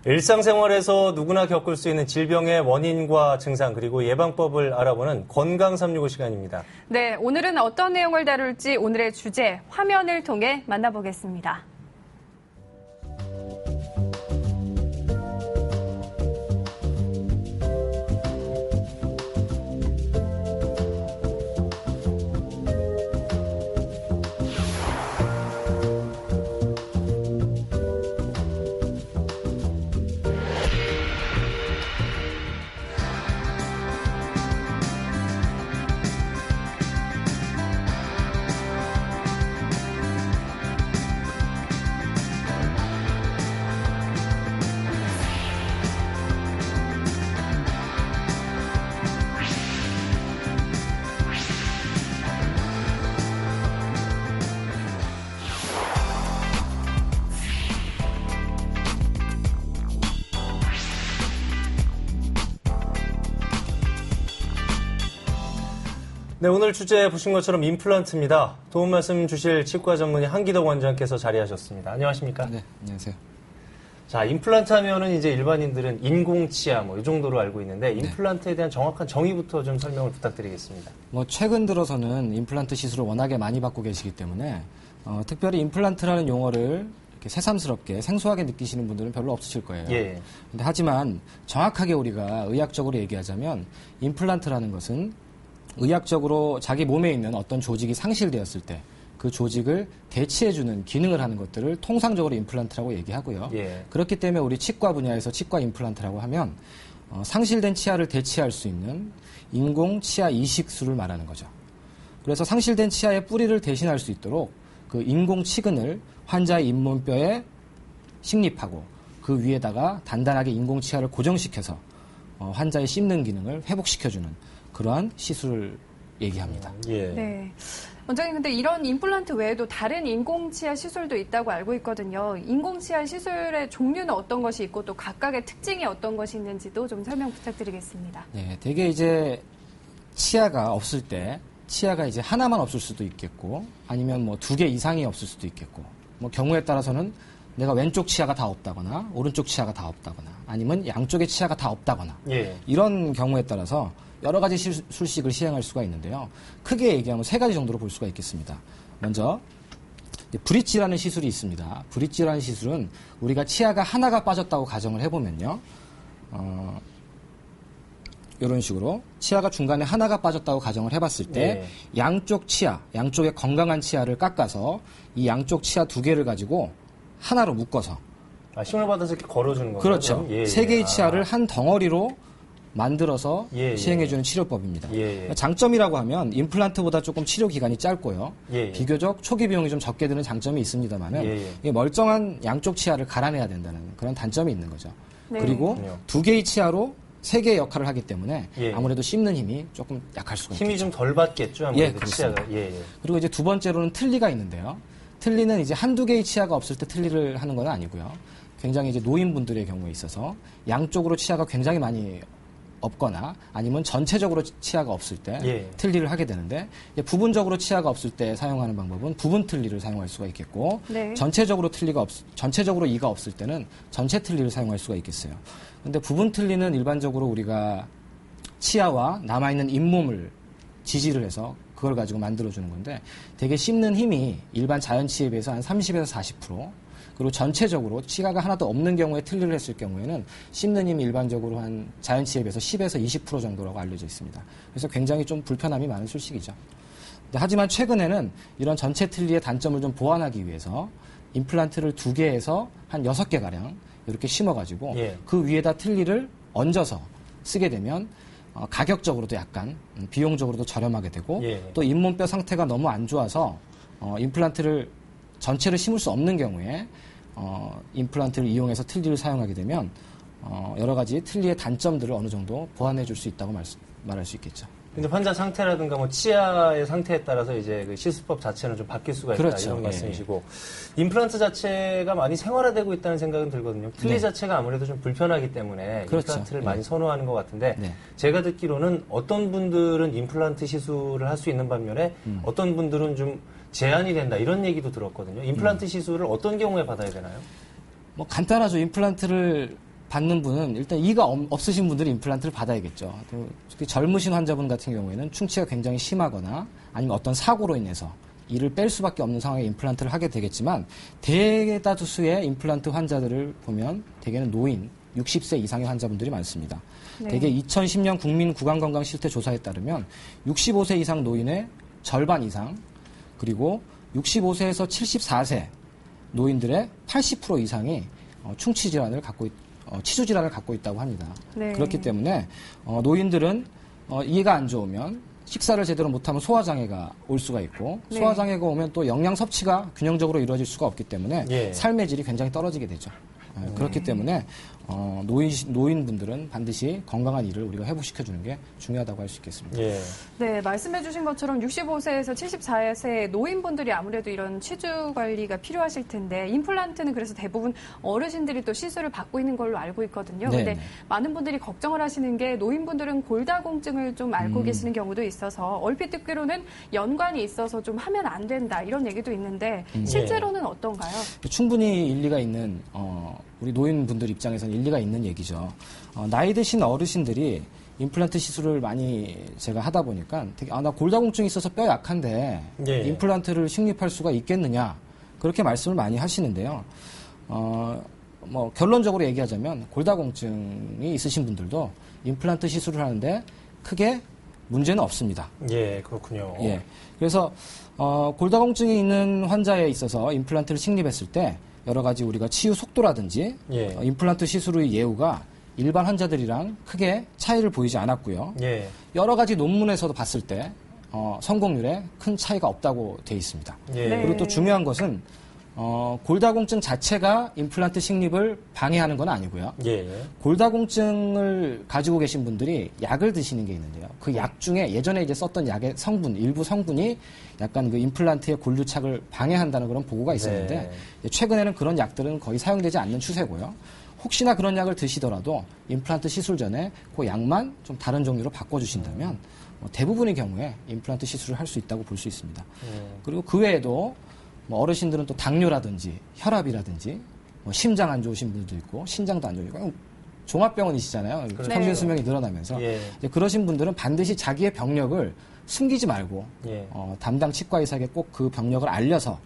일상생활에서 누구나 겪을 수 있는 질병의 원인과 증상 그리고 예방법을 알아보는 건강 365 시간입니다. 네, 오늘은 어떤 내용을 다룰지 오늘의 주제 화면을 통해 만나보겠습니다. 네, 오늘 주제 보신 것처럼 임플란트입니다. 도움 말씀 주실 치과 전문의 한기덕 원장께서 자리하셨습니다. 안녕하십니까? 네, 안녕하세요. 자, 임플란트 하면은 이제 일반인들은 인공치아 이 정도로 알고 있는데 임플란트에 대한 정확한 정의부터 좀 설명을 부탁드리겠습니다. 최근 들어서는 임플란트 시술을 워낙에 많이 받고 계시기 때문에 특별히 임플란트라는 용어를 이렇게 새삼스럽게 생소하게 느끼시는 분들은 별로 없으실 거예요. 예. 근데 하지만 정확하게 우리가 의학적으로 얘기하자면 임플란트라는 것은 의학적으로 자기 몸에 있는 어떤 조직이 상실되었을 때 그 조직을 대체해주는 기능을 하는 것들을 통상적으로 임플란트라고 얘기하고요. 예. 그렇기 때문에 우리 치과 분야에서 치과 임플란트라고 하면 상실된 치아를 대체할 수 있는 인공 치아 이식술을 말하는 거죠. 그래서 상실된 치아의 뿌리를 대신할 수 있도록 그 인공 치근을 환자의 잇몸뼈에 식립하고 그 위에다가 단단하게 인공 치아를 고정시켜서 환자의 씹는 기능을 회복시켜주는 그러한 시술을 얘기합니다. 예. 네. 원장님, 근데 이런 임플란트 외에도 다른 인공치아 시술도 있다고 알고 있거든요. 인공치아 시술의 종류는 어떤 것이 있고 또 각각의 특징이 어떤 것이 있는지도 좀 설명 부탁드리겠습니다. 네, 되게 이제 치아가 없을 때 치아가 이제 하나만 없을 수도 있겠고 아니면 뭐 2개 이상이 없을 수도 있겠고 경우에 따라서는 내가 왼쪽 치아가 다 없다거나 오른쪽 치아가 다 없다거나 아니면 양쪽의 치아가 다 없다거나 예. 이런 경우에 따라서 여러 가지 술식을 시행할 수가 있는데요. 크게 얘기하면 3가지 정도로 볼 수가 있겠습니다. 먼저 브릿지라는 시술이 있습니다. 브릿지라는 시술은 우리가 치아가 하나가 빠졌다고 가정을 해보면요. 이런 식으로 치아가 중간에 하나가 빠졌다고 가정을 해봤을 때 양쪽 치아, 양쪽의 건강한 치아를 깎아서 이 양쪽 치아 2개를 가지고 하나로 묶어서 힘을 받아서 이렇게 걸어주는 거죠. 그렇죠. 3개의 치아를 한 덩어리로 만들어서 시행해주는 치료법입니다. 장점이라고 하면 임플란트보다 조금 치료 기간이 짧고요. 비교적 초기 비용이 좀 적게 드는 장점이 있습니다만은 멀쩡한 양쪽 치아를 갈아내야 된다는 그런 단점이 있는 거죠. 네. 그리고 2개의 치아로 3개의 역할을 하기 때문에 아무래도 씹는 힘이 조금 약할 수가 있죠. 힘이 좀 덜 받겠죠. 아무래도 그렇습니다. 치아가. 그리고 이제 2번째로는 틀니가 있는데요. 틀니는 이제 1-2개의 치아가 없을 때 틀니를 하는 건 아니고요. 굉장히 이제 노인분들의 경우에 있어서 양쪽으로 치아가 굉장히 많이 없거나 아니면 전체적으로 치아가 없을 때 틀니를 하게 되는데 부분적으로 치아가 없을 때 사용하는 방법은 부분 틀니를 사용할 수가 있겠고 전체적으로 이가 없을 때는 전체 틀니를 사용할 수가 있겠어요. 근데 부분 틀니는 일반적으로 우리가 치아와 남아있는 잇몸을 지지를 해서 그걸 가지고 만들어주는 건데 되게 씹는 힘이 일반 자연치에 비해서 한 30에서 40% 그리고 전체적으로 치아가 하나도 없는 경우에 틀니를 했을 경우에는 씹는 힘이 일반적으로 한 자연치에 비해서 10에서 20% 정도라고 알려져 있습니다. 그래서 굉장히 좀 불편함이 많은 술식이죠. 하지만 최근에는 이런 전체 틀니의 단점을 좀 보완하기 위해서 임플란트를 2개에서 한 6개가량 이렇게 심어가지고 그 위에다 틀니를 얹어서 쓰게 되면 가격적으로도 약간 비용적으로도 저렴하게 되고 또 잇몸뼈 상태가 너무 안 좋아서 임플란트를 전체를 심을 수 없는 경우에 임플란트를 이용해서 틀니를 사용하게 되면 여러 가지 틀니의 단점들을 어느 정도 보완해 줄 수 있다고 말할 수 있겠죠. 근데 환자 상태라든가 뭐 치아의 상태에 따라서 이제 그 시술법 자체는 좀 바뀔 수가 있다 그렇죠. 이런 말씀이시고 임플란트 자체가 많이 생활화되고 있다는 생각은 들거든요. 틀니 자체가 아무래도 좀 불편하기 때문에 임플란트를 많이 선호하는 것 같은데 제가 듣기로는 어떤 분들은 임플란트 시술을 할 수 있는 반면에 어떤 분들은 좀 제한이 된다 이런 얘기도 들었거든요. 임플란트 시술을 어떤 경우에 받아야 되나요? 간단하죠. 임플란트를 받는 분은 일단 이가 없으신 분들이 임플란트를 받아야겠죠. 특히 젊으신 환자분 같은 경우에는 충치가 굉장히 심하거나 아니면 어떤 사고로 인해서 이를 뺄 수밖에 없는 상황에 임플란트를 하게 되겠지만 대다수의 임플란트 환자들을 보면 대개는 노인, 60세 이상의 환자분들이 많습니다. 네. 대개 2010년 국민 구강건강실태조사에 따르면 65세 이상 노인의 절반 이상 그리고 65세에서 74세 노인들의 80% 이상이 충치 질환을 치주 질환을 갖고 있다고 합니다. 네. 그렇기 때문에 노인들은 이가 안 좋으면 식사를 제대로 못하면 소화장애가 올 수가 있고 네. 소화장애가 오면 또 영양 섭취가 균형적으로 이루어질 수가 없기 때문에 예. 삶의 질이 굉장히 떨어지게 되죠. 그렇기 때문에 노인분들은 반드시 건강한 이를 우리가 회복시켜주는 게 중요하다고 할 수 있겠습니다. 예. 네, 말씀해주신 것처럼 65세에서 74세 노인분들이 아무래도 이런 치주 관리가 필요하실 텐데 임플란트는 그래서 대부분 어르신들이 또 시술을 받고 있는 걸로 알고 있거든요. 그런데 많은 분들이 걱정을 하시는 게 노인분들은 골다공증을 좀 앓고 계시는 경우도 있어서 얼핏 듣기로는 연관이 있어서 좀 하면 안 된다 이런 얘기도 있는데 실제로는 어떤가요? 충분히 일리가 있는 우리 노인분들 입장에서는 일리가 있는 얘기죠. 나이 드신 어르신들이 임플란트 시술을 많이 제가 하다 보니까 되게 나 골다공증이 있어서 뼈 약한데 예. 임플란트를 식립할 수가 있겠느냐 그렇게 말씀을 많이 하시는데요. 뭐 결론적으로 얘기하자면 골다공증이 있으신 분들도 임플란트 시술을 하는데 크게 문제는 없습니다. 예, 그렇군요. 예. 그래서 골다공증이 있는 환자에 있어서 임플란트를 식립했을 때 여러 가지 우리가 치유 속도라든지 예. 임플란트 시술의 예후가 일반 환자들이랑 크게 차이를 보이지 않았고요. 예. 여러 가지 논문에서도 봤을 때 성공률에 큰 차이가 없다고 되어 있습니다. 예. 그리고 또 중요한 것은 골다공증 자체가 임플란트 식립을 방해하는 건 아니고요. 예. 골다공증을 가지고 계신 분들이 약을 드시는 게 있는데요. 그 약 중에 예전에 이제 썼던 약의 일부 성분이 약간 그 임플란트의 골류착을 방해한다는 그런 보고가 있었는데 네. 최근에는 그런 약들은 거의 사용되지 않는 추세고요. 혹시나 그런 약을 드시더라도 임플란트 시술 전에 그 약만 좀 다른 종류로 바꿔주신다면 대부분의 경우에 임플란트 시술을 할 수 있다고 볼 수 있습니다. 그리고 그 외에도 어르신들은 또 당뇨라든지 혈압이라든지 심장 안 좋으신 분들도 있고 신장도 안 좋으시고 종합병원이시잖아요. 그렇죠. 평균 수명이 늘어나면서 예. 그러신 분들은 반드시 자기의 병력을 숨기지 말고 예. 담당 치과의사에게 꼭 그 병력을 알려서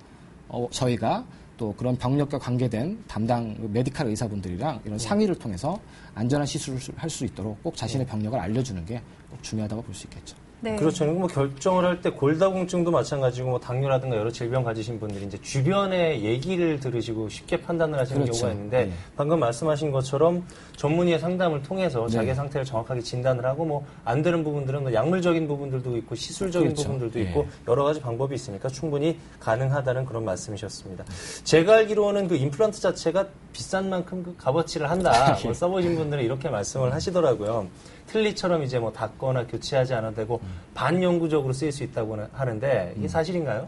저희가 또 그런 병력과 관계된 담당 메디칼 의사분들이랑 이런 상의를 통해서 안전한 시술을 할 수 있도록 꼭 자신의 병력을 알려주는 게 꼭 중요하다고 볼 수 있겠죠. 네. 그렇죠. 뭐 결정을 할 때 골다공증도 마찬가지고 뭐 당뇨라든가 여러 질병 가지신 분들이 이제 주변의 얘기를 들으시고 쉽게 판단을 하시는 그렇죠. 경우가 있는데 네. 방금 말씀하신 것처럼 전문의의 상담을 통해서 네. 자기의 상태를 정확하게 진단을 하고 뭐 안 되는 부분들은 뭐 약물적인 부분들도 있고 시술적인 그렇죠. 부분들도 있고 네. 여러 가지 방법이 있으니까 충분히 가능하다는 그런 말씀이셨습니다. 제가 알기로는 그 임플란트 자체가 비싼 만큼 그 값어치를 한다. 뭐 써보신 분들은 이렇게 말씀을 하시더라고요. 틀니처럼 이제 뭐 닦거나 교체하지 않아도 되고 반영구적으로 쓰일 수 있다고 하는데 이게 사실인가요?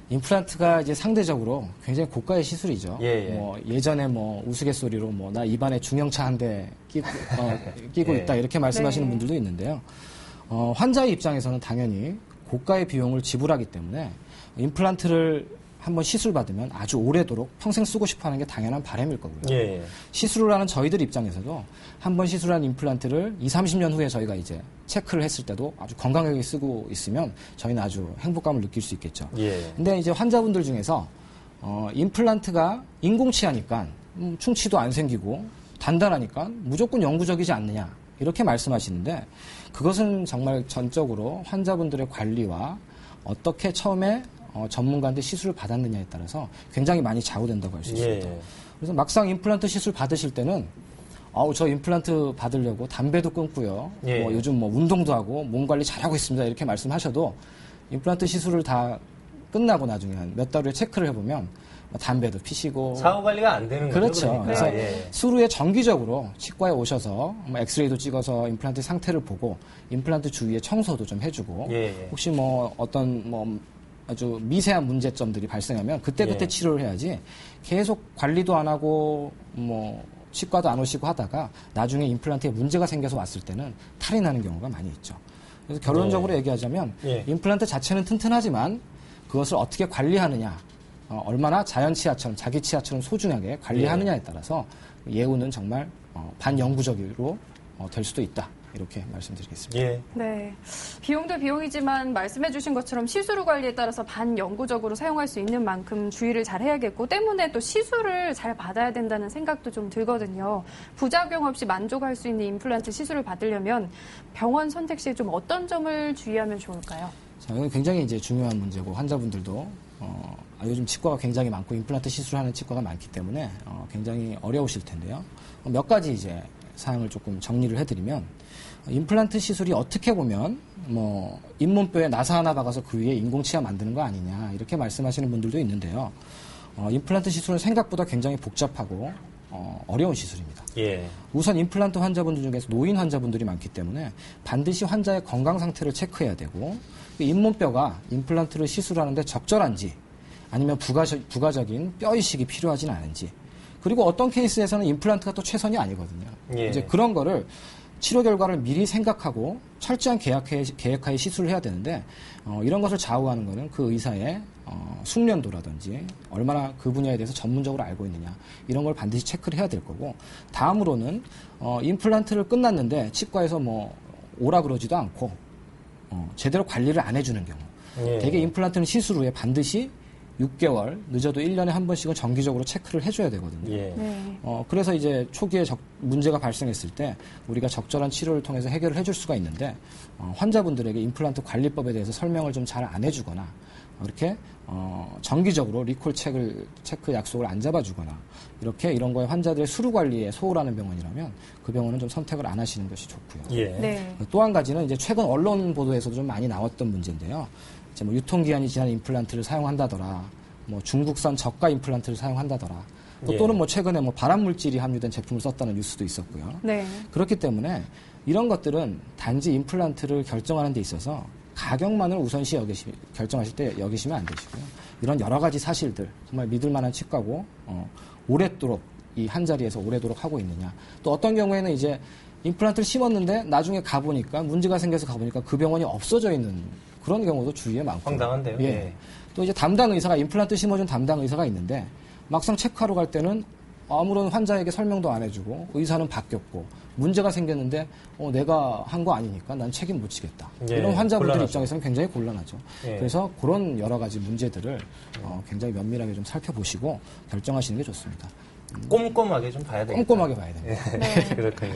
임플란트가 이제 상대적으로 굉장히 고가의 시술이죠. 예. 뭐 예전에 뭐 우스갯소리로 뭐 나 입안에 중형차 한 대 끼고 예. 있다 이렇게 말씀하시는 네. 분들도 있는데요. 환자의 입장에서는 당연히 고가의 비용을 지불하기 때문에 임플란트를 한번 시술 받으면 아주 오래도록 평생 쓰고 싶어하는 게 당연한 바람일 거고요. 예. 시술을 하는 저희들 입장에서도 한번 시술한 임플란트를 20-30년 후에 저희가 이제 체크를 했을 때도 아주 건강하게 쓰고 있으면 저희는 아주 행복감을 느낄 수 있겠죠. 예. 근데 이제 환자분들 중에서 임플란트가 인공치아니까 충치도 안 생기고 단단하니까 무조건 영구적이지 않느냐 이렇게 말씀하시는데 그것은 정말 전적으로 환자분들의 관리와 어떻게 처음에 전문가한테 시술을 받았느냐에 따라서 굉장히 많이 좌우된다고 할 수 있습니다. 예. 그래서 막상 임플란트 시술 받으실 때는 저 임플란트 받으려고 담배도 끊고요. 예. 요즘 뭐 운동도 하고 몸 관리 잘하고 있습니다. 이렇게 말씀하셔도 임플란트 시술을 다 끝나고 나중에 한 몇 달 후에 체크를 해보면 담배도 피시고 사후 관리가 안 되는 거죠. 그렇죠. 그러니까. 그래서 예. 수루에 정기적으로 치과에 오셔서 엑스레이도 찍어서 임플란트 상태를 보고 임플란트 주위에 청소도 좀 해주고 예. 혹시 뭐 어떤 아주 미세한 문제점들이 발생하면 그때그때 예. 치료를 해야지 계속 관리도 안 하고 치과도 안 오시고 하다가 나중에 임플란트에 문제가 생겨서 왔을 때는 탈이 나는 경우가 많이 있죠. 그래서 결론적으로 얘기하자면 임플란트 자체는 튼튼하지만 그것을 어떻게 관리하느냐 얼마나 자연 치아처럼 자기 치아처럼 소중하게 관리하느냐에 따라서 예우는 정말 반영구적으로 될 수도 있다. 이렇게 말씀드리겠습니다. 예. 네. 비용도 비용이지만 말씀해 주신 것처럼 시술 후 관리에 따라서 반영구적으로 사용할 수 있는 만큼 주의를 잘 해야겠고 때문에 또 시술을 잘 받아야 된다는 생각도 좀 들거든요. 부작용 없이 만족할 수 있는 임플란트 시술을 받으려면 병원 선택 시에 좀 어떤 점을 주의하면 좋을까요? 자, 이건 굉장히 이제 중요한 문제고 환자분들도 요즘 치과가 굉장히 많고 임플란트 시술하는 치과가 많기 때문에 굉장히 어려우실 텐데요. 몇 가지 이제 사항을 조금 정리를 해드리면 임플란트 시술이 어떻게 보면 뭐 잇몸뼈에 나사 하나 박아서 그 위에 인공치아 만드는 거 아니냐 이렇게 말씀하시는 분들도 있는데요. 임플란트 시술은 생각보다 굉장히 복잡하고 어려운 시술입니다. 예. 우선 임플란트 환자분들 중에서 노인 환자분들이 많기 때문에 반드시 환자의 건강 상태를 체크해야 되고 잇몸뼈가 임플란트를 시술하는데 적절한지 아니면 부가적인 뼈 이식이 필요하진 않은지 그리고 어떤 케이스에서는 임플란트가 또 최선이 아니거든요. 예. 이제 그런 거를 치료 결과를 미리 생각하고 철저한 계획하에 시술을 해야 되는데 이런 것을 좌우하는 것은 그 의사의 숙련도라든지 얼마나 그 분야에 대해서 전문적으로 알고 있느냐 이런 걸 반드시 체크를 해야 될 거고 다음으로는 임플란트를 끝났는데 치과에서 뭐 오라 그러지도 않고 제대로 관리를 안 해주는 경우 예. 대개 임플란트는 시술 후에 반드시 6개월, 늦어도 1년에 한 번씩은 정기적으로 체크를 해줘야 되거든요. 예. 네. 그래서 이제 초기에 문제가 발생했을 때 우리가 적절한 치료를 통해서 해결을 해줄 수가 있는데 환자분들에게 임플란트 관리법에 대해서 설명을 좀 잘 안 해주거나 이렇게 정기적으로 리콜 체크 약속을 안 잡아주거나 이렇게 이런 거에 환자들의 수루 관리에 소홀하는 병원이라면 그 병원은 좀 선택을 안 하시는 것이 좋고요. 예. 네. 또 한 가지는 이제 최근 언론 보도에서도 좀 많이 나왔던 문제인데요. 이제 뭐 유통기한이 지난 임플란트를 사용한다더라, 뭐 중국산 저가 임플란트를 사용한다더라, 또는 뭐 최근에 뭐 발암 물질이 함유된 제품을 썼다는 뉴스도 있었고요. 네. 그렇기 때문에 이런 것들은 단지 임플란트를 결정하는 데 있어서 가격만을 우선시 결정하실 때 여기시면 안 되시고요. 이런 여러 가지 사실들, 정말 믿을 만한 치과고, 오랫도록 이 한 자리에서 오래도록 하고 있느냐. 또 어떤 경우에는 이제 임플란트를 심었는데 나중에 가보니까 문제가 생겨서 가보니까 그 병원이 없어져 있는 그런 경우도 주위에 많고. 황당한데요. 예. 예. 또 이제 담당 의사가 임플란트 심어준 담당 의사가 있는데 막상 체크하러 갈 때는 아무런 환자에게 설명도 안 해주고 의사는 바뀌었고 문제가 생겼는데 내가 한 거 아니니까 난 책임 못 지겠다. 예, 이런 환자분들 곤란하죠. 입장에서는 굉장히 곤란하죠. 예. 그래서 그런 여러 가지 문제들을 굉장히 면밀하게 좀 살펴보시고 결정하시는 게 좋습니다. 꼼꼼하게 좀 봐야 되겠다. 꼼꼼하게 봐야 됩니다. 네. 그렇군요.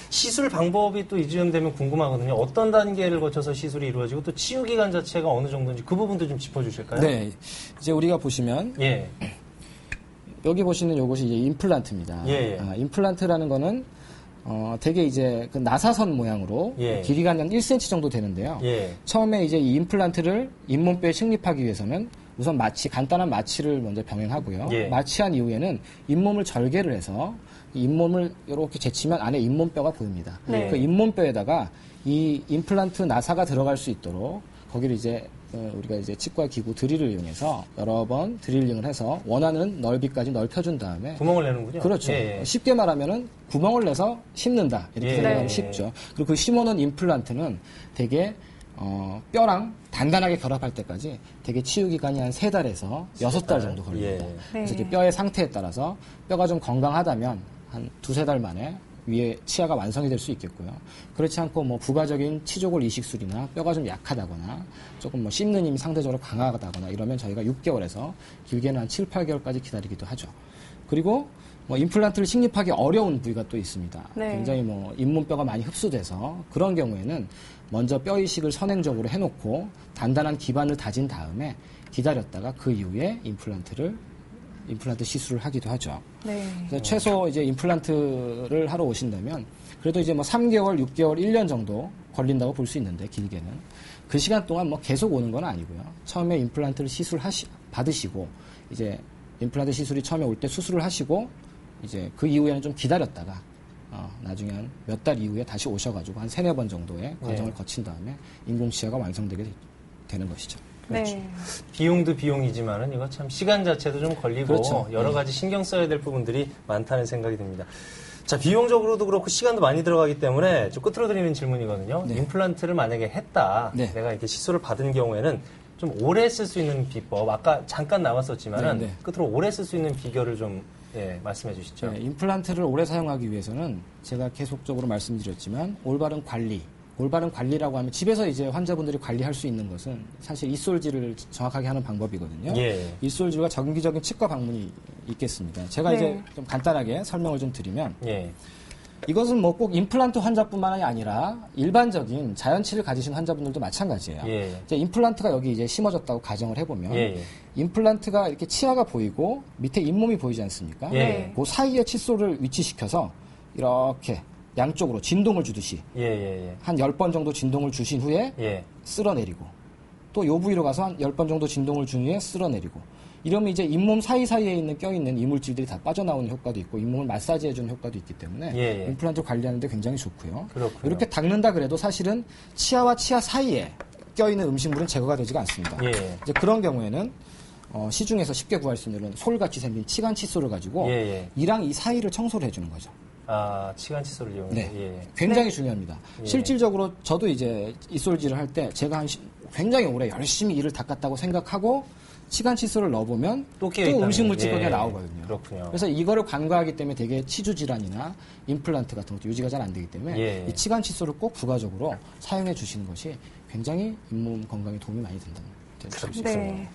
시술 방법이 또 이쯤 되면 궁금하거든요. 어떤 단계를 거쳐서 시술이 이루어지고 또 치유 기간 자체가 어느 정도인지 그 부분도 좀 짚어주실까요? 네, 이제 우리가 보시면 예. 여기 보시는 요것이 이제 임플란트입니다. 예. 임플란트라는 거는 되게 이제 그 나사선 모양으로 예. 길이가 한 1cm 정도 되는데요. 예. 처음에 이제 이 임플란트를 잇몸뼈에 식립하기 위해서는 우선 간단한 마취를 먼저 병행하고요. 예. 마취한 이후에는 잇몸을 절개를 해서 이 잇몸을 이렇게 제치면 안에 잇몸뼈가 보입니다. 네. 그 잇몸뼈에다가 이 임플란트 나사가 들어갈 수 있도록 거기를 이제 우리가 이제 치과 기구 드릴을 이용해서 여러 번 드릴링을 해서 원하는 넓이까지 넓혀준 다음에 구멍을 내는군요. 그렇죠. 예, 예. 쉽게 말하면은 구멍을 내서 심는다 이렇게 예. 생각하면 네. 쉽죠. 그리고 그 심어놓은 임플란트는 되게 뼈랑 단단하게 결합할 때까지 되게 치유 기간이 한 3달에서 6달 정도 걸립니다. 예. 그래서 네. 이렇게 뼈의 상태에 따라서 뼈가 좀 건강하다면 한 2-3달 만에 위에 치아가 완성이 될 수 있겠고요. 그렇지 않고 뭐 부가적인 치조골 이식술이나 뼈가 좀 약하다거나 조금 뭐 씹는 힘이 상대적으로 강하다거나 이러면 저희가 6개월에서 길게는 한 7-8개월까지 기다리기도 하죠. 그리고 뭐 임플란트를 식립하기 어려운 부위가 또 있습니다. 네. 굉장히 뭐 잇몸뼈가 많이 흡수돼서 그런 경우에는 먼저 뼈 이식을 선행적으로 해놓고 단단한 기반을 다진 다음에 기다렸다가 그 이후에 임플란트 시술을 하기도 하죠. 네. 그래서 최소 이제 임플란트를 하러 오신다면 그래도 이제 뭐 3개월, 6개월, 1년 정도 걸린다고 볼 수 있는데 길게는 그 시간 동안 뭐 계속 오는 건 아니고요. 처음에 임플란트를 받으시고 이제 임플란트 시술이 처음에 올 때 수술을 하시고 이제 그 이후에는 좀 기다렸다가 나중에 한 몇 달 이후에 다시 오셔가지고 한 3-4번 정도의 과정을 거친 다음에 인공치아가 완성되게 되는 것이죠. 그렇죠. 네. 비용도 비용이지만은 이거 참 시간 자체도 좀 걸리고 그렇죠. 여러 가지 신경 써야 될 부분들이 많다는 생각이 듭니다. 자, 비용적으로도 그렇고 시간도 많이 들어가기 때문에 좀 끝으로 드리는 질문이거든요. 네. 임플란트를 만약에 했다. 네. 내가 이렇게 시술을 받은 경우에는 좀 오래 쓸 수 있는 비법. 아까 잠깐 나왔었지만은 네, 네. 끝으로 오래 쓸 수 있는 비결을 좀 예, 말씀해 주시죠. 네, 임플란트를 오래 사용하기 위해서는 제가 계속적으로 말씀드렸지만 올바른 관리라고 하면 집에서 이제 환자분들이 관리할 수 있는 것은 사실 입솔질을 정확하게 하는 방법이거든요. 예. 입솔질과 정기적인 치과 방문이 있겠습니다. 제가 네. 이제 좀 간단하게 설명을 좀 드리면 예. 이것은 뭐 꼭 임플란트 환자뿐만이 아니라 일반적인 자연치를 가지신 환자분들도 마찬가지예요. 예. 이제 임플란트가 여기 이제 심어졌다고 가정을 해보면 예. 임플란트가 이렇게 치아가 보이고 밑에 잇몸이 보이지 않습니까? 예. 그 사이에 칫솔을 위치시켜서 이렇게 양쪽으로 진동을 주듯이 예. 한 10번 정도 진동을 주신 후에 예. 쓸어내리고 또 요 부위로 가서 한 10번 정도 진동을 준 후에 쓸어내리고 이러면 이제 잇몸 사이사이에 있는 껴있는 이물질들이 다 빠져나오는 효과도 있고 잇몸을 마사지해주는 효과도 있기 때문에 예. 임플란트 관리하는데 굉장히 좋고요. 그렇군요. 이렇게 닦는다 그래도 사실은 치아와 치아 사이에 껴있는 음식물은 제거가 되지가 않습니다. 예. 이제 그런 경우에는 시중에서 쉽게 구할 수 있는 솔같이 생긴 치간 칫솔을 가지고 이랑 이 사이를 청소를 해주는 거죠. 아, 치간 칫솔을 이용해서. 네. 예. 굉장히 중요합니다. 예. 실질적으로 저도 이제 입솔질을 할 때 제가 굉장히 오래 열심히 이를 닦았다고 생각하고 치간 칫솔을 넣어보면 또 음식물 찌꺼기가 나오거든요. 그렇군요. 그래서 이거를 간과하기 때문에 되게 치주 질환이나 임플란트 같은 것도 유지가 잘 안 되기 때문에 이 치간 칫솔을 꼭 부가적으로 사용해 주시는 것이 굉장히 잇몸 건강에 도움이 많이 된다는 그렇죠. 네.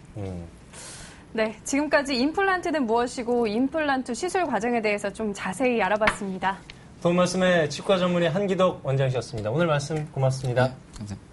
네, 지금까지 임플란트는 무엇이고 임플란트 시술 과정에 대해서 좀 자세히 알아봤습니다. 도움 말씀에 치과 전문의 한기덕 원장이셨습니다. 오늘 말씀 고맙습니다. 네, 감사합니다.